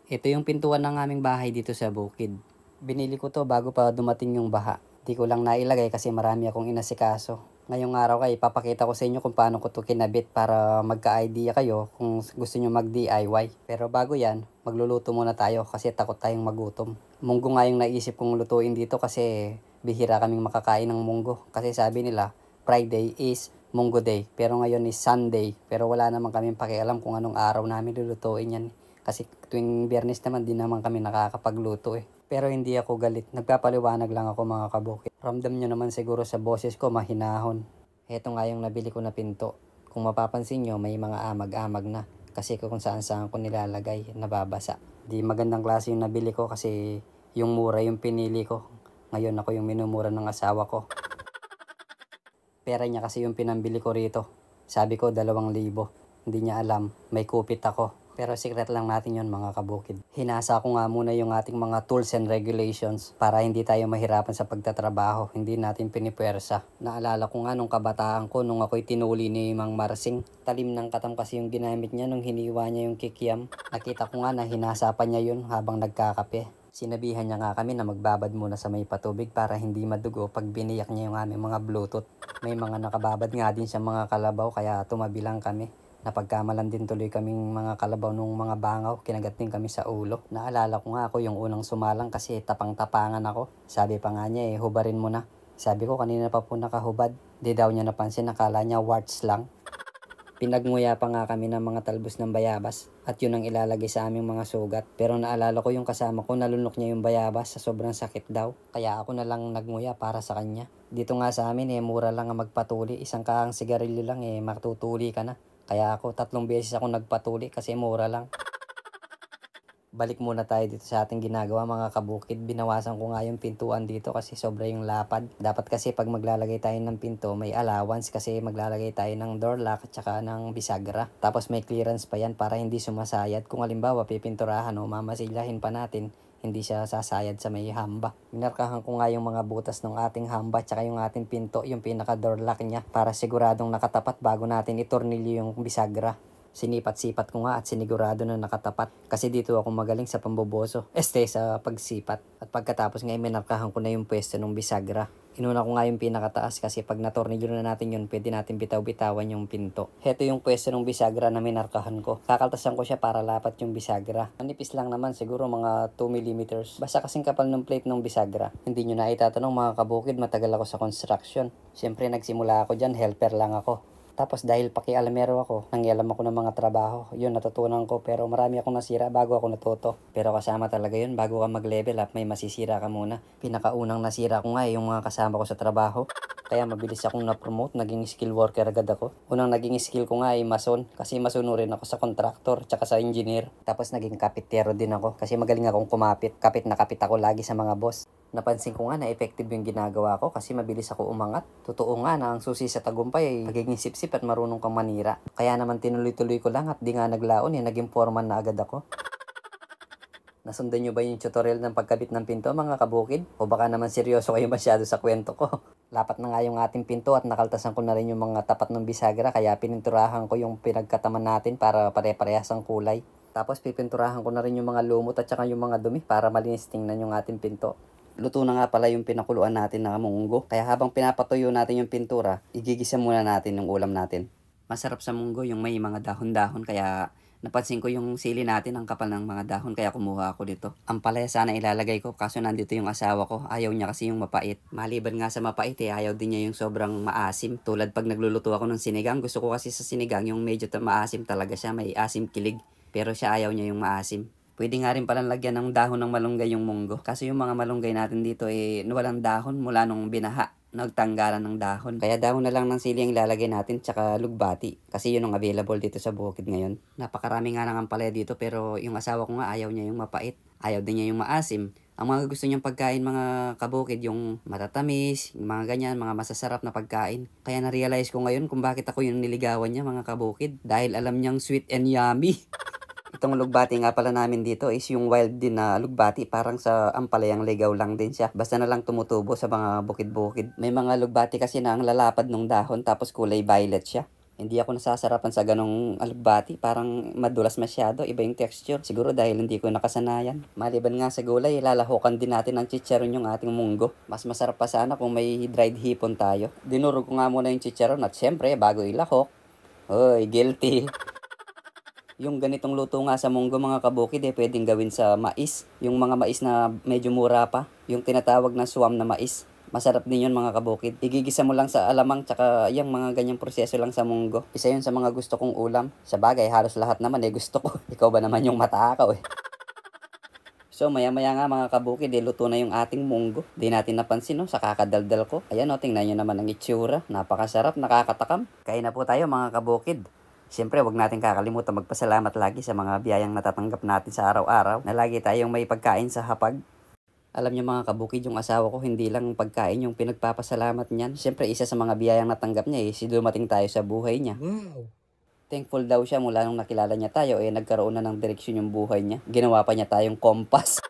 Ito yung pintuan ng aming bahay dito sa bukid. Binili ko to bago pa dumating yung baha. Di ko lang nailagay kasi marami akong inasikaso. Ngayong araw ay ipapakita ko sa inyo kung paano ko to kinabit para magka-idea kayo kung gusto nyo mag-DIY. Pero bago yan, magluluto muna tayo kasi takot tayong magutom. Munggo nga yung naisip kong lutuin dito kasi bihira kaming makakain ng munggo. Kasi sabi nila, Friday is Munggo Day. Pero ngayon is Sunday. Pero wala naman kaming pakialam kung anong araw namin lulutuin yan. Kasi tuwing Biyernes naman di naman kami nakakapagluto eh. Pero hindi ako galit. Nagpapaliwanag lang ako mga kabukid. Ramdam nyo naman siguro sa boses ko mahinahon. Heto nga yung nabili ko na pinto. Kung mapapansin nyo may mga amag-amag na. Kasi kung saan saan ko nilalagay, nababasa. Di magandang klase yung nabili ko kasi yung mura yung pinili ko. Ngayon ako yung minumura ng asawa ko. Pera niya kasi yung pinambili ko rito. Sabi ko 2,000. Hindi niya alam, may kupit ako. Pero secret lang natin yon mga kabukid. Hinasa ko nga muna yung ating mga tools and regulations para hindi tayo mahirapan sa pagtatrabaho. Hindi natin pinipwersa. Naalala ko nga nung kabataan ko nung ako'y tinuli ni Mang Marsing. Talim ng katam kasi yung ginamit niya nung hiniwa niya yung kikiam. Nakita ko nga na hinasa pa niya yun habang nagkakape. Sinabihan niya nga kami na magbabad muna sa may patubig para hindi madugo pag biniyak niya yung aming mga bluetooth. May mga nakababad nga din sa mga kalabaw kaya tumabi lang kami. Napagkamalan din tuloy kaming mga kalabaw nung mga bangaw, kinagat din kami sa ulo. Naalala ko nga ako yung unang sumalang kasi tapang-tapangan ako. Sabi pa nga niya hubarin mo na. Sabi ko kanina pa po nakahubad. Di daw niya napansin, nakala niya warts lang. Pinagmuya pa nga kami ng mga talbos ng bayabas at yun ang ilalagay sa aming mga sugat. Pero naalala ko yung kasama ko nalunok niya yung bayabas sa sobrang sakit daw. Kaya ako na lang nagmuya para sa kanya. Dito nga sa amin mura lang ang magpatuli. Isang kaang sigarilyo lang matutuli ka na. Kaya ako 3 beses ako nagpatuli kasi mura lang. Balik muna tayo dito sa ating ginagawa mga kabukid. Binawasan ko nga yung pintuan dito kasi sobra yung lapad. Dapat kasi pag maglalagay tayo ng pinto may allowance kasi maglalagay tayo ng door lock at saka ng bisagra. Tapos may clearance pa yan para hindi sumasayad. Kung halimbawa pipinturahan o mamasilahin pa natin, hindi siya sasayad sa may hamba. Minarkahan ko nga yung mga butas ng ating hamba tsaka yung ating pinto, yung pinaka door lock niya para siguradong nakatapat bago natin itornilyo yung bisagra. Sinipat-sipat ko nga at sinigurado na nakatapat kasi dito ako magaling sa pamboboso, sa pagsipat. At pagkatapos nga minarkahan ko na yung pwesto ng bisagra. Inuna ko nga yung pinakataas kasi pag natornilyo na natin yun, pwede natin bitaw-bitawan yung pinto. Heto yung pwesto ng bisagra na minarkahan ko. Kakaltasan ko siya para lapat yung bisagra. Manipis lang naman, siguro mga 2 mm. Basta kasing kapal ng plate ng bisagra. Hindi nyo na itatanong mga kabukid, matagal ako sa construction. Siyempre nagsimula ako dyan, helper lang ako. Tapos dahil pakialamero ako, nangyalam ako ng mga trabaho. Yun, natutunan ko pero marami akong nasira bago ako natuto. Pero kasama talaga yun, bago ka mag-level up, may masisira ka muna. Pinakaunang nasira ko nga yung mga kasama ko sa trabaho. Kaya mabilis akong na-promote, naging skill worker agad ako. Unang naging skill ko nga ay mason, kasi masuno rin ako sa contractor, tsaka sa engineer. Tapos naging kapitero din ako, kasi magaling akong kumapit. Kapit na kapit ako lagi sa mga boss. Napansin ko nga na effective yung ginagawa ko kasi mabilis ako umangat. Totoo nga na ang susi sa tagumpay ay magiging sipsip at marunong kang manira. Kaya naman tinuloy-tuloy ko lang at di nga naglaon naging foreman na agad ako. Nasundan nyo ba yung tutorial ng pagkabit ng pinto mga kabukid? O baka naman seryoso kayo masyado sa kwento ko? Lapat na nga yung ating pinto at nakaltasan ko na rin yung mga tapat ng bisagra kaya pininturahan ko yung pinagkataman natin para pare-parehas ang kulay. Tapos pipinturahan ko na rin yung mga lumot at saka yung mga dumi para malinis tingnan yung ating pinto. Luto na nga pala yung pinakuluan natin na munggo. Kaya habang pinapatuyo natin yung pintura, igigisa muna natin yung ulam natin. Masarap sa munggo yung may mga dahon-dahon kaya napansin ko yung sili natin ang kapal ng mga dahon kaya kumuha ako dito. Ang palaya sana ilalagay ko kaso nandito yung asawa ko. Ayaw niya kasi yung mapait. Maliban nga sa mapait ayaw din niya yung sobrang maasim. Tulad pag nagluluto ako ng sinigang, gusto ko kasi sa sinigang yung medyo maasim talaga siya, may asim kilig. Pero siya ayaw niya yung maasim. Pwede nga rin palang lagyan ng dahon ng malunggay yung munggo. Kasi yung mga malunggay natin dito walang dahon mula nung binaha. Nagtanggalan ng dahon. Kaya dahon na lang ng sili ang ilalagay natin tsaka lugbati. Kasi yun ang available dito sa bukid ngayon. Napakarami nga ng ampalaya dito pero yung asawa ko nga ayaw niya yung mapait. Ayaw din niya yung maasim. Ang mga gusto niyang pagkain mga kabukid yung matatamis, yung mga ganyan, mga masasarap na pagkain. Kaya na-realize ko ngayon kung bakit ako yung niligawan niya mga kabukid. Dahil alam niyang sweet and yummy. Itong lugbati nga pala namin dito is yung wild din na lugbati. Parang sa ampalayang ligaw lang din siya. Basta na lang tumutubo sa mga bukid-bukid. May mga lugbati kasi na ang lalapad ng dahon tapos kulay violet siya. Hindi ako nasasarapan sa ganong alugbati. Parang madulas masyado. Iba yung texture. Siguro dahil hindi ko nakasanayan. Maliban nga sa gulay, lalahukan din natin ng chicharon yung ating munggo. Mas masarap pa sana kung may dried hipon tayo. Dinurog ko nga muna yung chicharon at syempre, bago ilahok. Hoy, guilty. Yung ganitong luto nga sa munggo mga kabukid pwedeng gawin sa mais. Yung mga mais na medyo mura pa. Yung tinatawag na swam na mais. Masarap din yun mga kabukid. Igigisa mo lang sa alamang tsaka yung mga ganyang proseso lang sa munggo. Isa yun sa mga gusto kong ulam. Sa bagay, halos lahat naman gusto ko. Ikaw ba naman yung matakaw So maya maya nga mga kabukid luto na yung ating munggo. Di natin napansin sa kakadaldal ko. Ayan tingnan nyo naman ang itsura. Napakasarap, nakakatakam. Kain na po tayo mga kabukid. Siyempre, wag natin kakalimutan magpasalamat lagi sa mga biyayang natatanggap natin sa araw-araw na lagi tayong may pagkain sa hapag. Alam niyo mga kabukid, yung asawa ko hindi lang pagkain yung pinagpapasalamat niyan. Siyempre, isa sa mga biyayang natanggap niya si dumating tayo sa buhay niya. Wow! Thankful daw siya mula nung nakilala niya tayo nagkaroon na ng direksyon yung buhay niya. Ginawa pa niya tayong kompas.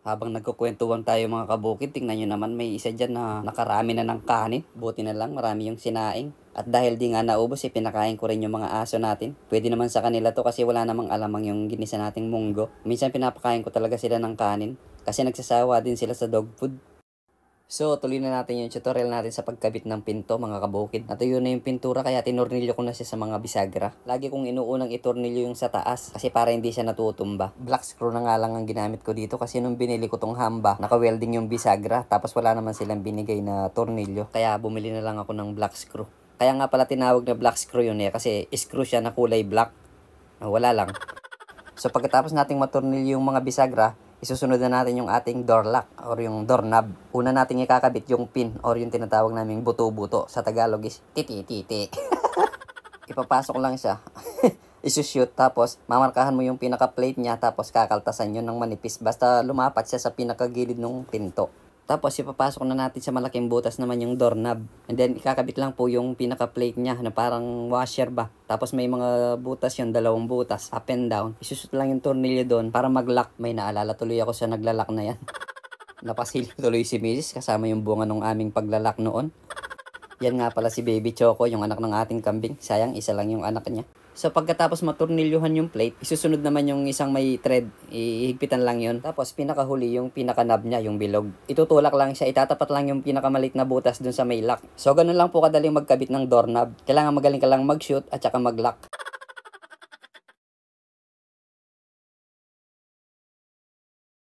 Habang nagkukwentuhan tayo mga kabukid, tingnan nyo naman may isa dyan na nakarami na ng kanin. Buti na lang, marami yung sinaing. At dahil di nga naubos, pinakain ko rin yung mga aso natin. Pwede naman sa kanila to kasi wala namang alamang yung ginisa nating munggo. Minsan pinapakain ko talaga sila ng kanin kasi nagsasawa din sila sa dog food. So, tuloy na natin yung tutorial natin sa pagkabit ng pinto, mga kabukid. Natuyo na yung pintura, kaya tinornilyo ko na siya sa mga bisagra. Lagi kong inuunang itornilyo yung sa taas, kasi para hindi siya natutumba. Black screw na nga lang ang ginamit ko dito, kasi nung binili ko tong hamba, naka-welding yung bisagra, tapos wala naman silang binigay na tornilyo. Kaya bumili na lang ako ng black screw. Kaya nga pala tinawag na black screw yun kasi screw siya na kulay black. Wala lang. So, pagkatapos nating matornilyo yung mga bisagra, isusunod na natin yung ating door lock or yung doorknob. Una nating ikakabit yung pin or yung tinatawag naming buto-buto. Sa Tagalog is titi-titi. Ipapasok lang siya. Isushoot tapos mamarkahan mo yung pinaka-plate niya tapos kakaltasan yun ng manipis. Basta lumapat siya sa pinakagilid ng pinto. Tapos ipapasok na natin sa malaking butas naman yung doorknob. And then ikakabit lang po yung pinaka-plate niya na parang washer ba. Tapos may mga butas yun, dalawang butas, up and down. Isusut lang yung tornilyo doon para mag-lock. May naalala tuloy ako sa naglalak na yan. Napasilip tuloy si Mrs. kasama yung bunga ng aming paglalak noon. Yan nga pala si Baby Choco, yung anak ng ating kambing. Sayang, isa lang yung anak niya. So pagkatapos matornilyuhan yung plate, isusunod naman yung isang may thread, ihigpitan lang yun. Tapos pinakahuli yung pinaka-knob niya, yung bilog. Itutulak lang siya, itatapat lang yung pinakamalit na butas dun sa may lock. So ganun lang po kadaling magkabit ng doorknob. Kailangan magaling ka lang mag-shoot at saka mag-lock.